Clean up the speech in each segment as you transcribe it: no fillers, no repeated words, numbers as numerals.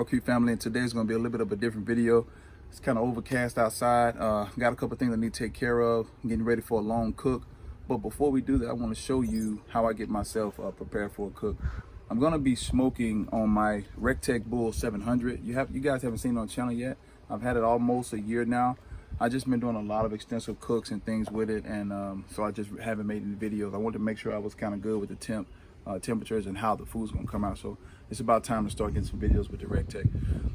REC family, and today is going to be a little bit of a different video. It's kind of overcast outside. Got a couple things I need to take care of. I'm getting ready for a long cook. But before we do that, I want to show you how I get myself prepared for a cook. I'm going to be smoking on my REC TEC BULL 700. You guys haven't seen it on the channel yet. I've had it almost a year now. I just been doing a lot of extensive cooks and things with it, and so I just haven't made any videos. I wanted to make sure I was kind of good with the temperatures and how the food's gonna come out. So it's about time to start getting some videos with the REC TEC.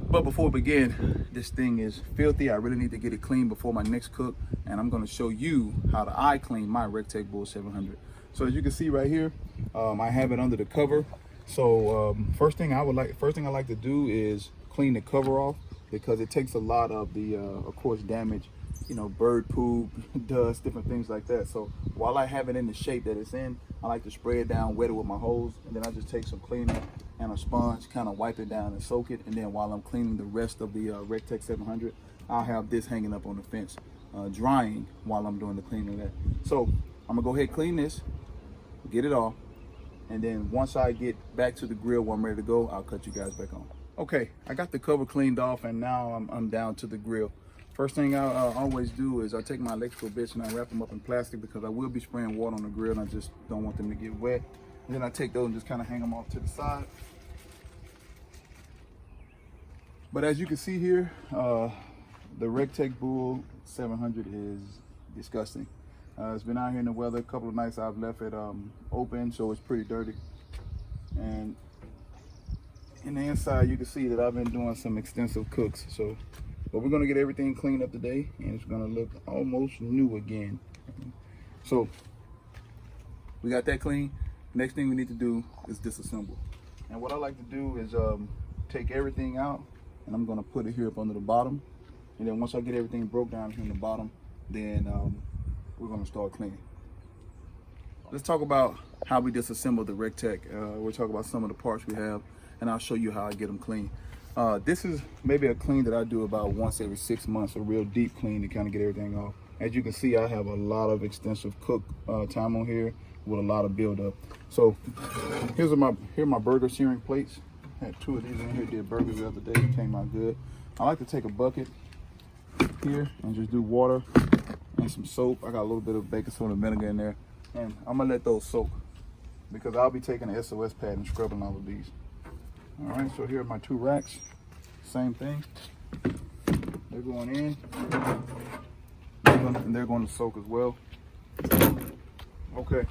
But before we begin, this thing is filthy. I really need to get it clean before my next cook, and I'm gonna show you how I clean my REC TEC BULL 700. So as you can see right here, I have it under the cover. So first thing I like to do is clean the cover off, because it takes a lot of the of course damage, you know, bird poop, dust, different things like that. So while I have it in the shape that it's in, I like to spray it down, wet it with my hose, and then I just take some cleaner and a sponge, kind of wipe it down and soak it. And then while I'm cleaning the rest of the REC TEC 700, I'll have this hanging up on the fence, drying while I'm doing the cleaning of that. So I'm gonna go ahead and clean this, get it off, and then once I get back to the grill where I'm ready to go, I'll cut you guys back on. Okay, I got the cover cleaned off, and now I'm down to the grill. First thing I always do is I take my electrical bits and I wrap them up in plastic, because I will be spraying water on the grill and I just don't want them to get wet. And then I take those and just kind of hang them off to the side. But as you can see here, the REC TEC BULL 700 is disgusting. It's been out here in the weather. A couple of nights I've left it open, so it's pretty dirty. And in the inside, you can see that I've been doing some extensive cooks. But we're gonna get everything cleaned up today, and it's gonna look almost new again. So we got that clean. Next thing we need to do is disassemble. And what I like to do is take everything out, and I'm gonna put it here up under the bottom. And then once I get everything broke down here in the bottom, then we're gonna start cleaning. Let's talk about how we disassemble the REC TEC. We'll talk about some of the parts we have, and I'll show you how I get them clean. This is maybe a clean that I do about once every 6 months, a real deep clean to kind of get everything off. As you can see, I have a lot of extensive cook time on here with a lot of buildup. So here are my burger searing plates. I had 2 of these in here, did burgers the other day, came out good. I like to take a bucket here and just do water and some soap. I got a little bit of baking soda and vinegar in there, and I'm gonna let those soak, because I'll be taking an SOS pad and scrubbing all of these. All right, so here are my 2 racks. Same thing. They're going in, and they're going to soak as well. Okay,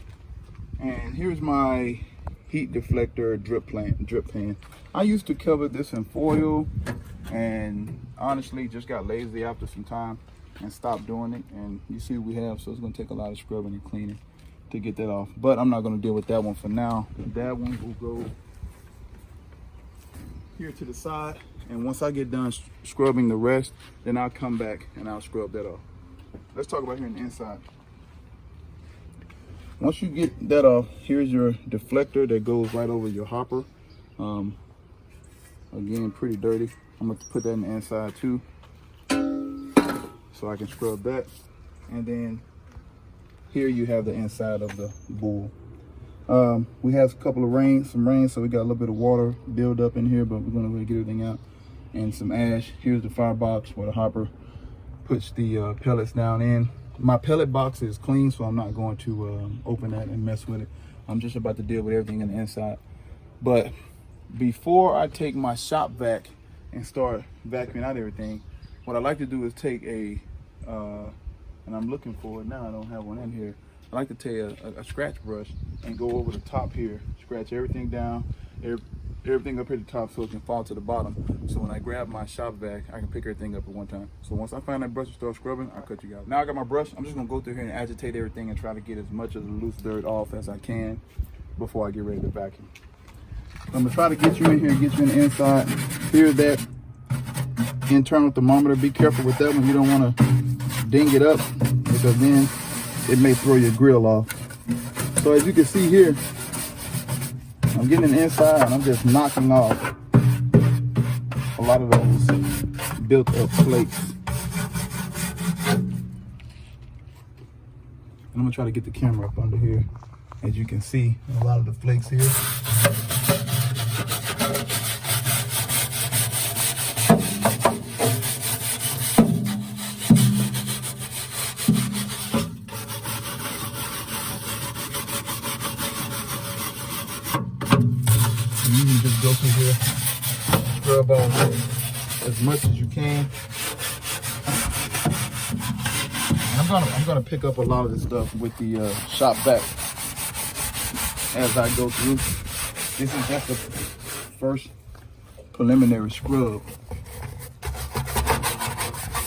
and here's my heat deflector drip pan. I used to cover this in foil, and honestly just got lazy after some time and stopped doing it. And you see what we have, so it's going to take a lot of scrubbing and cleaning to get that off. But I'm not going to deal with that one for now. That one will go here to the side, and once I get done scrubbing the rest, then I'll come back and I'll scrub that off. Let's talk about here on the inside. Once you get that off, here's your deflector that goes right over your hopper. Again, pretty dirty. I'm going to put that in the inside too, so I can scrub that. And then here you have the inside of the bull. We have a couple of some rain, so we got a little bit of water build up in here, but we're gonna really get everything out. And some ash. Here's the firebox where the hopper puts the pellets down in. My pellet box is clean, so I'm not going to open that and mess with it. I'm just about to deal with everything in the inside. But before I take my shop vac and start vacuuming out everything, what I like to do is take and I'm looking for it now, I don't have one in here. I like to take a scratch brush and go over the top here, scratch everything down, everything up here at the top, so it can fall to the bottom. So when I grab my shop vac, I can pick everything up at one time. So once I find that brush and start scrubbing, I'll cut you guys. Now I got my brush, I'm just gonna go through here and agitate everything and try to get as much of the loose dirt off as I can before I get ready to vacuum. So I'm gonna try to get you in here, get you in the inside. Here's that internal thermometer. Be careful with that one. You don't wanna ding it up, because then it may throw your grill off. So as you can see here, I'm getting in the inside and I'm just knocking off a lot of those built up flakes. And I'm gonna try to get the camera up under here. As you can see, a lot of the flakes here. go through here, scrub on as much as you can. And I'm gonna pick up a lot of this stuff with the shop vac as I go through. This is just the first preliminary scrub.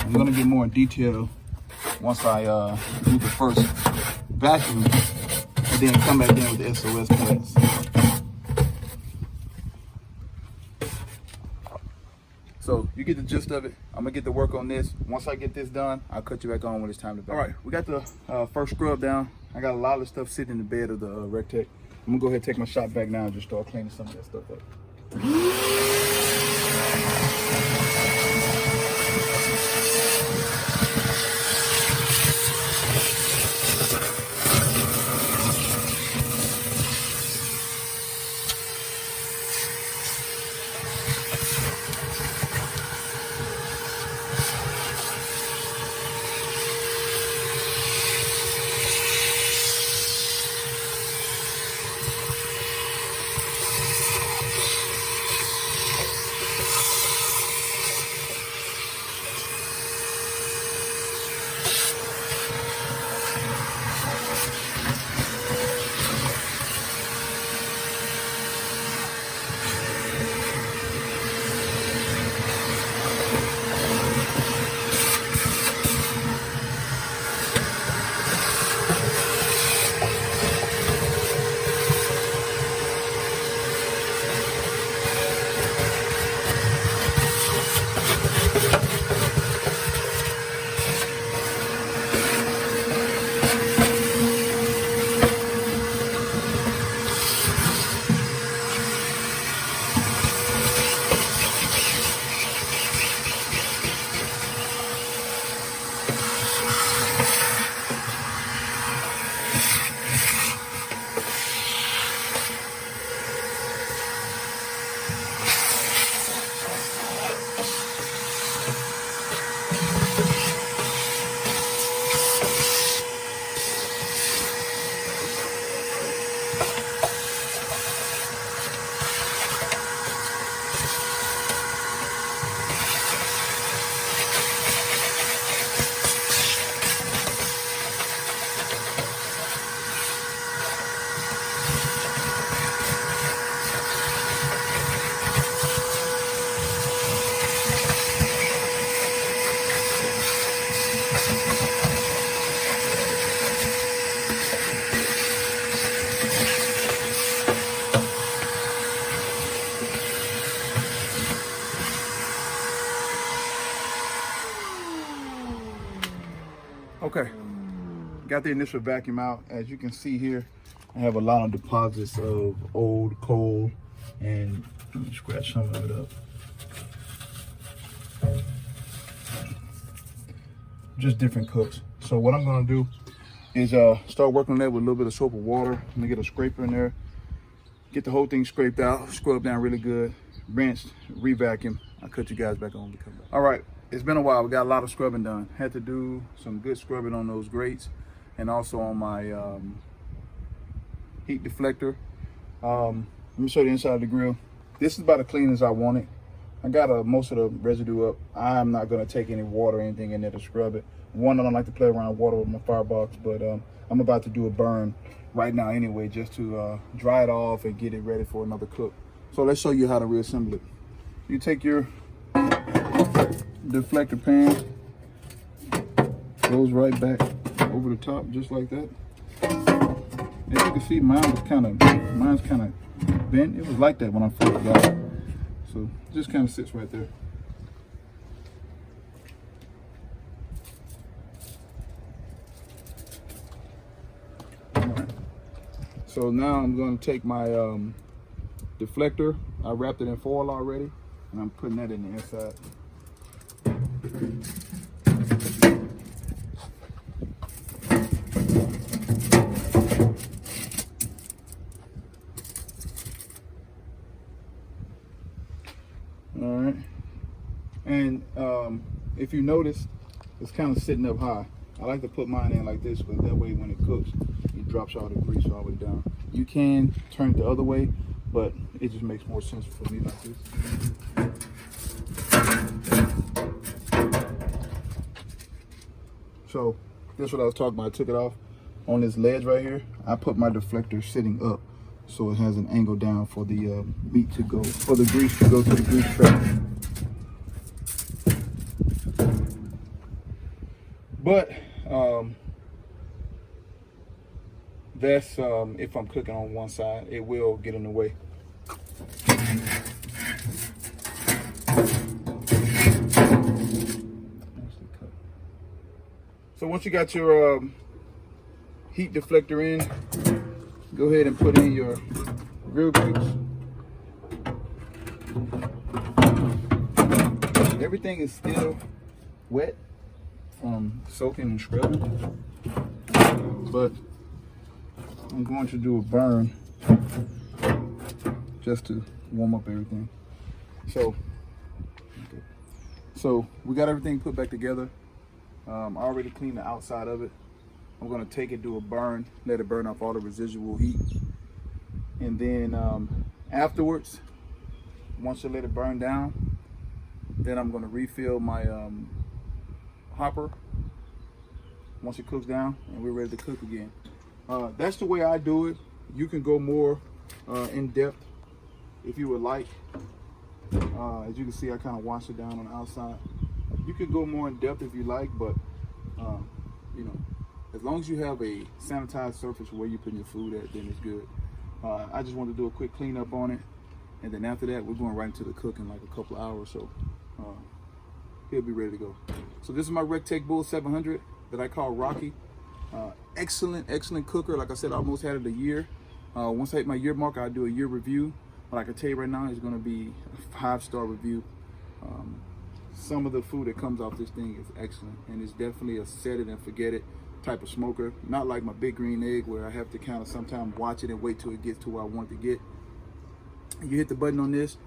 I'm gonna get more in detail once I do the first vacuum and then come back in with the SOS pads. So you get the gist of it. I'm gonna get to work on this. Once I get this done, I'll cut you back on when it's time to vacuum. All right, we got the first scrub down. I got a lot of stuff sitting in the bed of the REC TEC. I'm gonna go ahead and take my shop back now and just start cleaning some of that stuff up. Okay, got the initial vacuum out. As you can see here, I have a lot of deposits of old coal, and let me scratch some of it up. Just different cooks. So what I'm gonna do is start working on that with a little bit of soap and water. I'm gonna get a scraper in there, get the whole thing scraped out, scrub down really good, rinsed, re-vacuum. I'll cut you guys back on when we come back. All right, it's been a while. We got a lot of scrubbing done. Had to do some good scrubbing on those grates and also on my heat deflector. Let me show you the inside of the grill. This is about as clean as I want it. I got most of the residue up. I'm not gonna take any water or anything in there to scrub it. One, I don't like to play around with water with my firebox, but I'm about to do a burn right now anyway, just to dry it off and get it ready for another cook. So let's show you how to reassemble it. You take your deflector pan, goes right back over the top just like that. As you can see, mine's kind of bent. It was like that when I first got it. So it just kind of sits right there. All right. So now I'm going to take my deflector. I wrapped it in foil already, and I'm putting that in the inside. All right, and if you notice, it's kind of sitting up high. I like to put mine in like this, but that way when it cooks, it drops all the grease all the way down. You can turn it the other way, but it just makes more sense for me like this. So that's what I was talking about. I took it off on this ledge right here. I put my deflector sitting up so it has an angle down for the meat to go, for the grease to go to the grease trap. But that's if I'm cooking on one side, it will get in the way. So once you got your heat deflector in, go ahead and put in your grill grease. Everything is still wet from soaking and scrubbing, but I'm going to do a burn just to warm up everything. So we got everything put back together. I already cleaned the outside of it. I'm gonna take it, do a burn, let it burn off all the residual heat. And then afterwards, once I let it burn down, then I'm gonna refill my hopper once it cooks down and we're ready to cook again. That's the way I do it. You can go more in depth if you would like. As you can see, I kind of wash it down on the outside. You can go more in depth if you like, but you know, as long as you have a sanitized surface where you put your food at, then it's good. I just want to do a quick cleanup on it, and then after that, we're going right into the cooking, like a couple of hours. So he'll be ready to go. So this is my REC TEC BULL 700 that I call Rocky. Excellent cooker. Like I said, I almost had it a year. Once I hit my year mark, I'll do a year review. But I can tell you right now, it's going to be a 5-star review. Some of the food that comes off this thing is excellent, and it's definitely a set it and forget it type of smoker. Not like my big green egg where I have to kind of sometimes watch it and wait till it gets to where I want it to get. You hit the button on this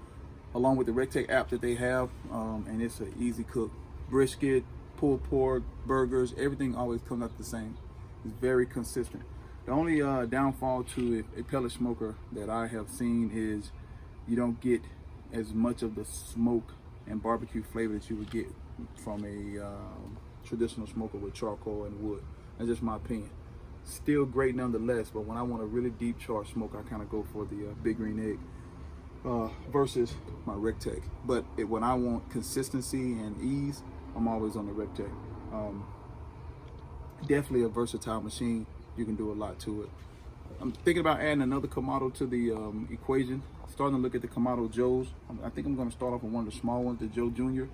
along with the REC TEC app that they have, and it's an easy cook. Brisket, pulled pork, burgers, everything always comes out the same. It's very consistent. The only downfall to a pellet smoker that I have seen is you don't get as much of the smoke and barbecue flavor that you would get from a traditional smoker with charcoal and wood. That's just my opinion. Still great nonetheless, but when I want a really deep charred smoke, I kind of go for the big green egg versus my REC TEC. But when I want consistency and ease, I'm always on the REC TEC. Definitely a versatile machine. You can do a lot to it. I'm thinking about adding another Kamado to the equation. Starting to look at the Kamado Joes. I think I'm going to start off with one of the small ones, the Joe Jr.,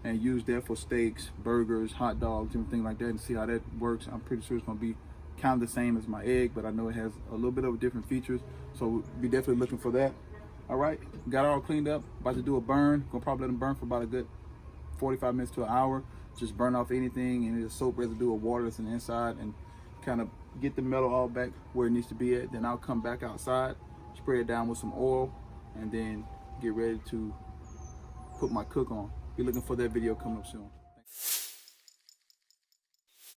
and use that for steaks, burgers, hot dogs, everything like that, and see how that works. I'm pretty sure it's going to be kind of the same as my egg, but I know it has a little bit of different features, so we'll be definitely looking for that. All right, got it all cleaned up. About to do a burn. Gonna probably let them burn for about a good 45 minutes to an hour. Just burn off anything, any of the soap residue or water that's on the inside, and kind of get the metal all back where it needs to be at. Then I'll come back outside, spray it down with some oil, and then get ready to put my cook on. Be looking for that video coming up soon.